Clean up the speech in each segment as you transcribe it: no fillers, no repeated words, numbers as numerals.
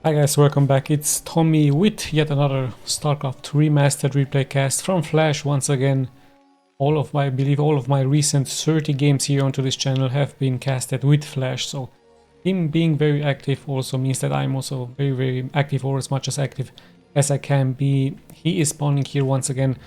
Hi guys, welcome back. It's Tommy with yet another Starcraft remastered replay cast from Flash once again. I believe all of my recent 30 games here onto this channel have been casted with Flash, so him being very active also means that I'm also very active, or as much as active as I can be. He is spawning here once again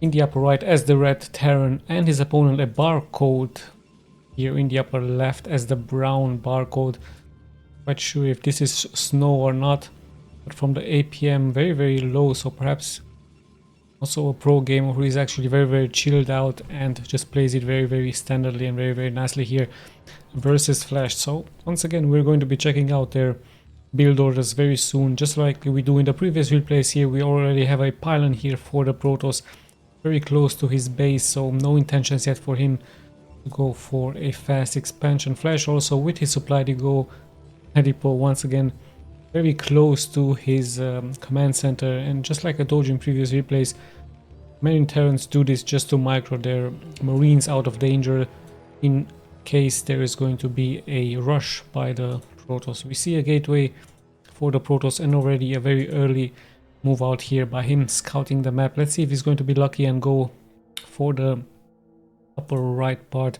in the upper right as the red Terran, and his opponent a barcode here in the upper left as the brown barcode. Quite sure if this is snow or not, but from the APM very low, so perhaps also a pro gamer who is actually very chilled out and just plays it very standardly and very nicely here versus Flash. So once again we're going to be checking out their build orders very soon, just like we do in the previous replays. Here we already have a pylon here for the Protoss very close to his base, so no intentions yet for him to go for a fast expansion. Flash also with his supply depot once again very close to his command center, and just like I told you in previous replays, many Terrans do this just to micro their marines out of danger in case there is going to be a rush by the Protoss. We see a gateway for the Protoss and already a very early move out here by him scouting the map. Let's see if he's going to be lucky and go for the upper right part.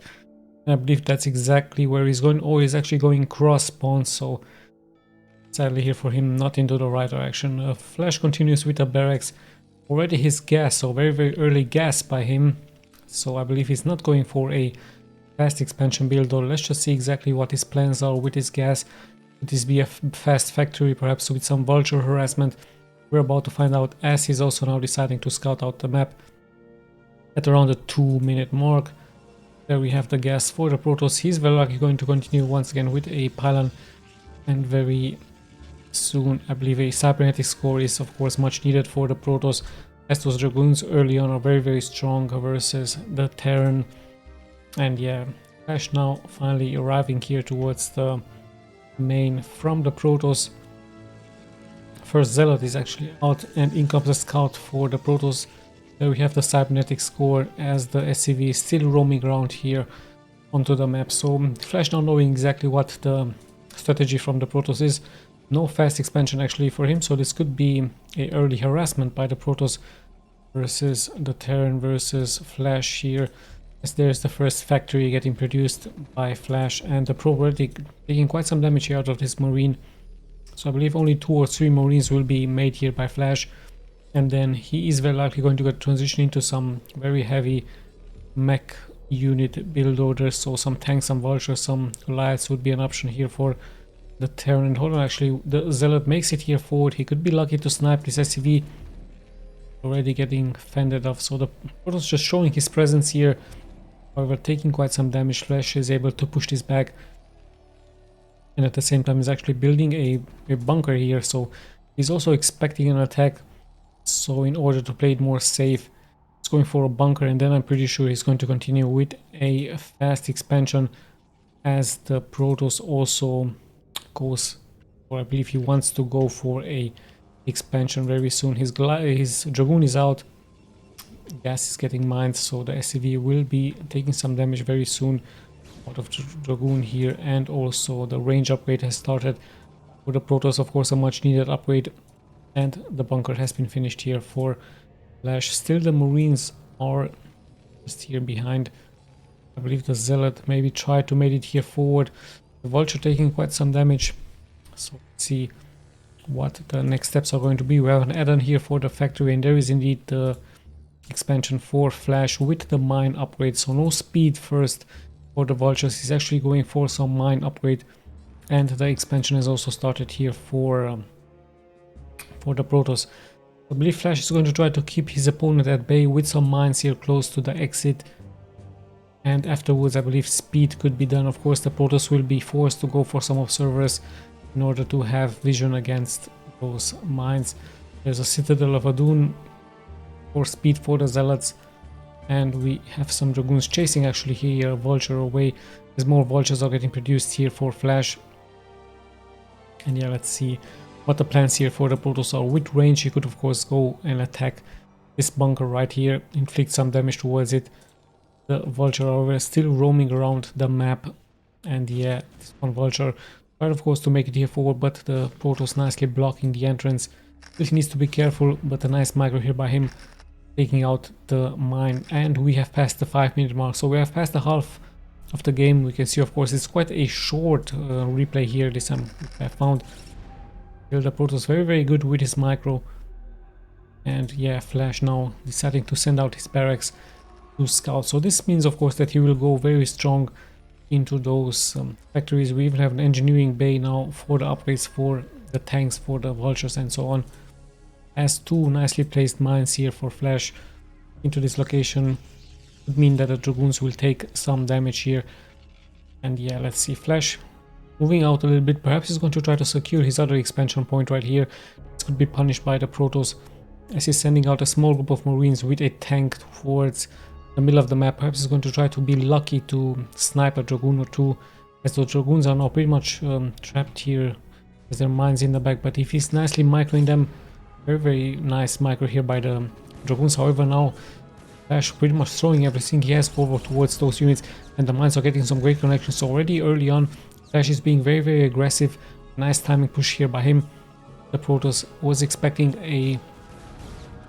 I believe that's exactly where he's going. Oh, he's actually going cross spawn, so sadly here for him not into the right direction. Flash continues with the barracks. Already his gas, so very early gas by him. So I believe he's not going for a fast expansion build, or let's just see exactly what his plans are with his gas. Would this be a fast factory, perhaps with some vulture harassment? We're about to find out, as he's also now deciding to scout out the map at around the 2-minute mark. There we have the gas for the Protoss. He's very likely going to continue once again with a pylon, and very soon I believe a cybernetic score is of course much needed for the Protoss, as those Dragoons early on are very strong versus the Terran. And yeah, Flash now finally arriving here towards the main from the Protoss. First Zealot is actually out, and in comes the scout for the Protoss. There we have the cybernetic score as the SCV is still roaming around here onto the map. So Flash now knowing exactly what the strategy from the Protoss is. No fast expansion actually for him, so this could be a early harassment by the Protoss versus the Terran versus Flash here, as there's the first factory getting produced by Flash, and the Pro already taking quite some damage here out of this Marine. So I believe only 2 or 3 Marines will be made here by Flash. And then he is very likely going to get transition into some very heavy mech unit build orders. So some tanks, some vultures, some Goliaths would be an option here for the Terran. And hold on, actually the Zealot makes it here forward. He could be lucky to snipe this SCV. Already getting fended off. So the Protoss just showing his presence here. However, taking quite some damage. Flash is able to push this back. And at the same time is actually building a bunker here. So he's also expecting an attack. So in order to play it more safe, he's going for a bunker, and then I'm pretty sure he's going to continue with a fast expansion, as the Protoss also goes, or I believe he wants to go for a expansion very soon. His Dragoon is out, gas is getting mined, so the SCV will be taking some damage very soon out of Dragoon here, and also the range upgrade has started for the Protoss, of course a much needed upgrade. And the bunker has been finished here for Flash. Still the Marines are just here behind. I believe the Zealot maybe tried to make it here forward. The Vulture taking quite some damage. So let's see what the next steps are going to be. We have an add-on here for the factory, and there is indeed the expansion for Flash with the mine upgrade. So no speed first for the Vultures. He's actually going for some mine upgrade. And the expansion has also started here for the Protoss. I believe Flash is going to try to keep his opponent at bay with some mines here close to the exit, and afterwards I believe speed could be done. Of course the Protoss will be forced to go for some observers in order to have vision against those mines. There's a Citadel of Adun for speed for the Zealots, and we have some Dragoons chasing actually here a Vulture away, as more Vultures are getting produced here for Flash. And yeah, let's see what the plans here for the Protoss are. With range, you could of course go and attack this bunker right here, inflict some damage towards it. The Vulture are still roaming around the map, and yeah, this one Vulture Tried of course to make it here forward, but the Protoss nicely blocking the entrance. Still he needs to be careful, but a nice micro here by him, taking out the mine. And we have passed the 5-minute mark, so we have passed the half of the game. We can see of course it's quite a short replay here this time I found. Still the Protoss very good with his micro. And yeah, Flash now deciding to send out his barracks to scout. So this means of course that he will go very strong into those factories. We even have an engineering bay now for the upgrades for the tanks, for the vultures and so on. Has 2 nicely placed mines here for Flash into this location. Would mean that the dragoons will take some damage here. And yeah, let's see, Flash moving out a little bit. Perhaps he's going to try to secure his other expansion point right here. This could be punished by the Protoss, as he's sending out a small group of Marines with a tank towards the middle of the map. Perhaps he's going to try to be lucky to snipe a Dragoon or 2, as those Dragoons are now pretty much trapped here as their mines in the back. But if he's nicely microing them, very nice micro here by the Dragoons. However, now Flash pretty much throwing everything he has forward towards those units, and the mines are getting some great connections. So already early on, Flash is being very aggressive. Nice timing push here by him. The Protoss was expecting a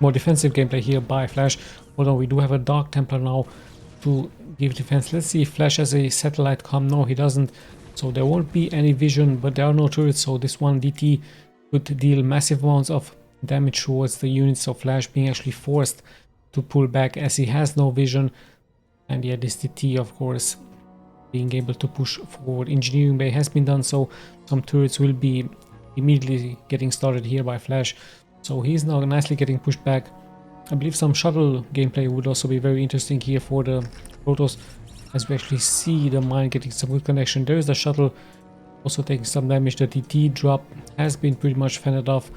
more defensive gameplay here by Flash, although we do have a Dark Templar now to give defense. Let's see if Flash has a satellite comm. No, he doesn't, so there won't be any vision, but there are no turrets, so this one DT could deal massive amounts of damage towards the units. So Flash being actually forced to pull back as he has no vision. And yeah, this DT of course being able to push forward. Engineering bay has been done, so some turrets will be immediately getting started here by Flash. So he's now nicely getting pushed back. I believe some shuttle gameplay would also be very interesting here for the Protoss, as we actually see the mine getting some good connection. There is the shuttle also taking some damage. The DT drop has been pretty much fended off,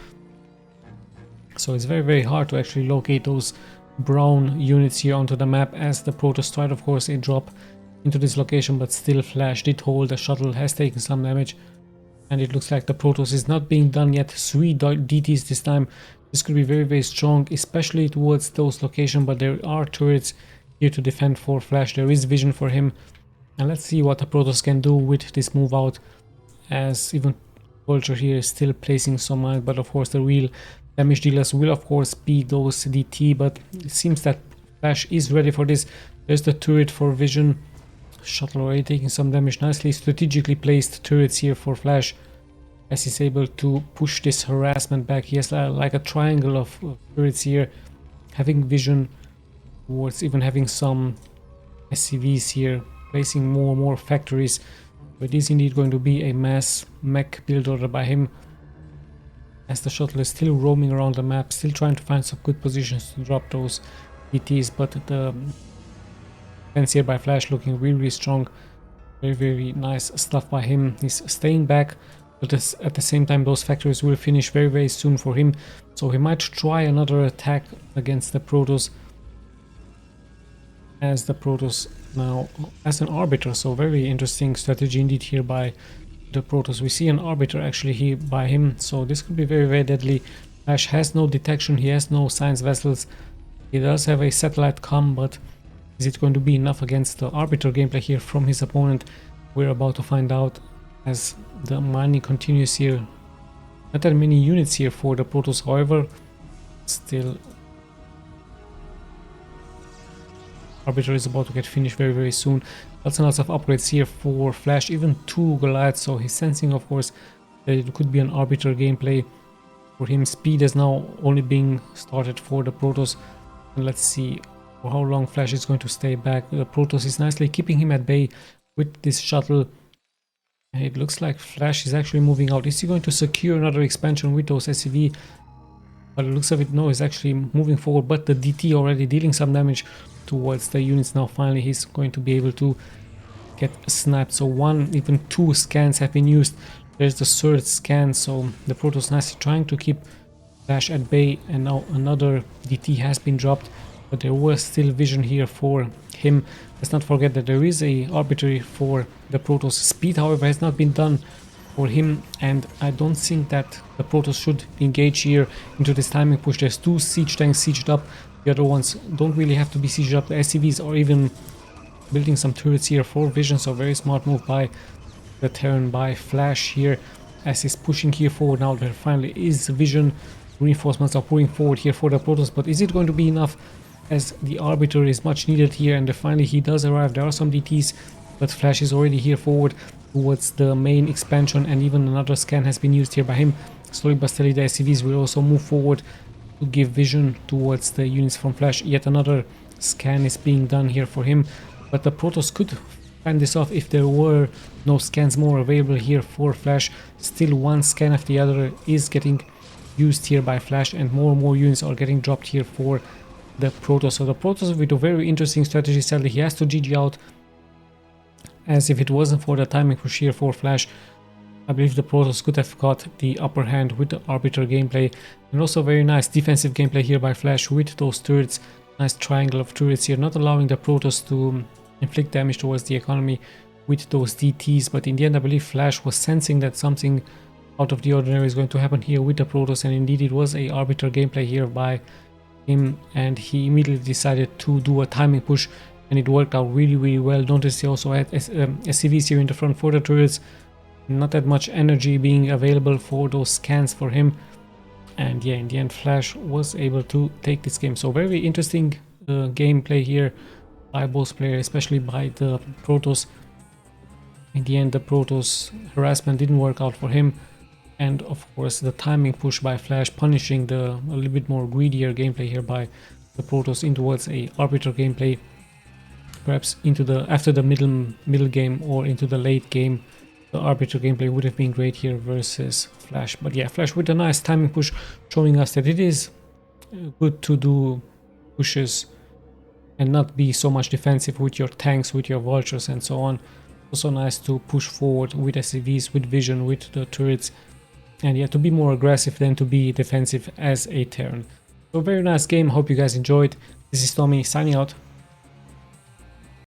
so it's very hard to actually locate those brown units here onto the map, as the Protoss tried of course a drop into this location, but still Flash did hold. The shuttle has taken some damage, and it looks like the Protoss is not being done yet. 3 DTs this time. This could be very strong, especially towards those locations, but there are turrets here to defend for Flash. There is vision for him, and let's see what the Protoss can do with this move out, as even Vulture here is still placing some mines, but of course the real damage dealers will of course be those DT, but it seems that Flash is ready for this. There's the turret for vision. Shuttle already taking some damage. Nicely strategically placed turrets here for Flash, as he's able to push this harassment back. He has like a triangle of turrets here, having vision towards even having some SCVs here, placing more factories. But it is indeed going to be a mass mech build order by him, as the shuttle is still roaming around the map, still trying to find some good positions to drop those DTs. But the defense here by Flash looking really strong. Very nice stuff by him. He's staying back, but at the same time those factories will finish very soon for him, so he might try another attack against the Protoss, as the Protoss now as an Arbiter. So very interesting strategy indeed here by the Protoss. We see an Arbiter actually here by him, so this could be very deadly. Flash has no detection, he has no science vessels. He does have a satellite comm, but is it going to be enough against the Arbiter gameplay here from his opponent? We're about to find out, as the mining continues here. Not that many units here for the Protoss, however, still Arbiter is about to get finished very soon. Lots and lots of upgrades here for Flash, even 2 Goliaths, so he's sensing of course that it could be an Arbiter gameplay for him. Speed is now only being started for the Protoss, and let's see for how long Flash is going to stay back. The Protoss is nicely keeping him at bay with this shuttle, and it looks like Flash is actually moving out. Is he going to secure another expansion with those SCV? But it looks of it, no, he's actually moving forward, but the DT already dealing some damage towards the units. Now finally he's going to be able to get sniped. So 1, even 2 scans have been used. There's the 3rd scan, so the Protoss nicely trying to keep Flash at bay, and now another DT has been dropped, but there was still vision here for him. Let's not forget that there is a Arbiter for the Protoss. Speed however has not been done for him, and I don't think that the Protoss should engage here into this timing push. There's 2 siege tanks sieged up, the other ones don't really have to be sieged up. The SCVs are even building some turrets here for vision, so very smart move by the Terran by Flash here, as he's pushing here forward. Now there finally is vision. Reinforcements are pouring forward here for the Protoss, but is it going to be enough, as the Arbiter is much needed here, and finally he does arrive. There are some DTs, but Flash is already here forward towards the main expansion, and even another scan has been used here by him. Slowly but steadily the SCVs will also move forward to give vision towards the units from Flash. Yet another scan is being done here for him, but the Protoss could find this off if there were no scans more available here for Flash. Still one scan after the other is getting used here by Flash, and more units are getting dropped here for the Protoss. So the Protoss with a very interesting strategy. Sadly he has to GG out, as if it wasn't for the timing push here for Flash, I believe the Protoss could have got the upper hand with the Arbiter gameplay. And also very nice defensive gameplay here by Flash with those turrets. Nice triangle of turrets here, not allowing the Protoss to inflict damage towards the economy with those DTs. But in the end I believe Flash was sensing that something out of the ordinary is going to happen here with the Protoss, and indeed it was a Arbiter gameplay here by him, and he immediately decided to do a timing push, and it worked out really well. Notice he also had SCVs here in the front for the turrets. Not that much energy being available for those scans for him, and yeah, in the end Flash was able to take this game. So very interesting gameplay here by both players, especially by the Protoss. In the end the Protoss harassment didn't work out for him, and of course the timing push by Flash punishing the a little bit more greedier gameplay here by the Protoss in towards a Arbiter gameplay, perhaps into the after the middle game or into the late game. The Arbiter gameplay would have been great here versus Flash. But yeah, Flash with a nice timing push, showing us that it is good to do pushes and not be so much defensive with your tanks, with your vultures and so on. Also nice to push forward with SCVs, with vision, with the turrets, and yeah, to be more aggressive than to be defensive as a Terran. So very nice game, hope you guys enjoyed. This is Tommy signing out.